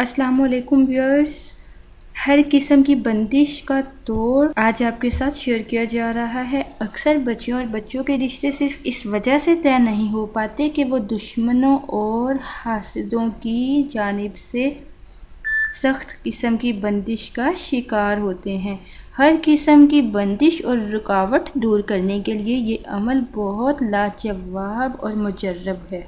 अस्सलामुअलैकुम व्यूअर्स। हर किस्म की बंदिश का तोड़ आज आपके साथ शेयर किया जा रहा है। अक्सर बच्चियों और बच्चों के रिश्ते सिर्फ इस वजह से तय नहीं हो पाते कि वो दुश्मनों और हासिदों की जानिब से सख्त किस्म की बंदिश का शिकार होते हैं। हर किस्म की बंदिश और रुकावट दूर करने के लिए ये अमल बहुत लाजवाब और मुजर्रब है।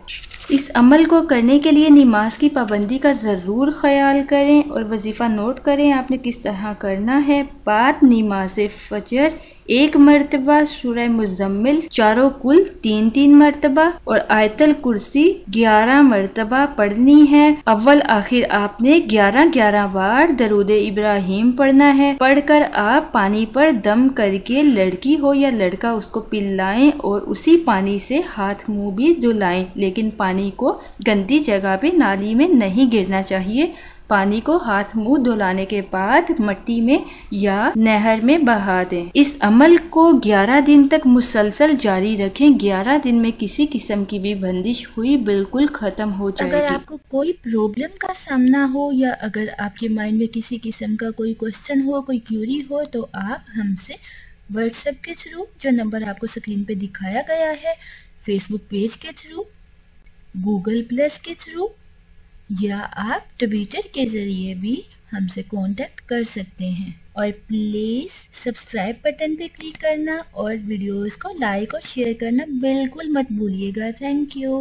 इस अमल को करने के लिए नमाज की पाबंदी का ज़रूर ख्याल करें और वजीफ़ा नोट करें आपने किस तरह करना है। बाद नमाज फ़जर 1 मरतबा, सूरह मुज़म्मिल चारों कुल 3-3 मरतबा और आयतल कुर्सी 11 मरतबा पढ़नी है। अव्वल आखिर आपने 11-11 बार दरूद इब्राहिम पढ़ना है। पढ़कर आप पानी पर दम करके लड़की हो या लड़का उसको पिलाएं और उसी पानी से हाथ मुंह भी धुलाएं, लेकिन पानी को गंदी जगह पे नाली में नहीं गिरना चाहिए। पानी को हाथ मुंह धुलाने के बाद मिट्टी में या नहर में बहा दें। इस अमल को 11 दिन तक मुसलसल जारी रखें। 11 दिन में किसी किस्म की भी बंदिश हुई बिल्कुल खत्म हो जाएगी। अगर आपको कोई प्रॉब्लम का सामना हो या अगर आपके माइंड में किसी किस्म का कोई क्वेश्चन हो, कोई क्यूरी हो, तो आप हमसे व्हाट्सएप के थ्रू, जो नंबर आपको स्क्रीन पे दिखाया गया है, फेसबुक पेज के थ्रू, गूगल प्लस के थ्रू या आप ट्विटर के ज़रिए भी हमसे कांटेक्ट कर सकते हैं। और प्लीज़ सब्सक्राइब बटन पे क्लिक करना और वीडियोस को लाइक और शेयर करना बिल्कुल मत भूलिएगा। Thank you.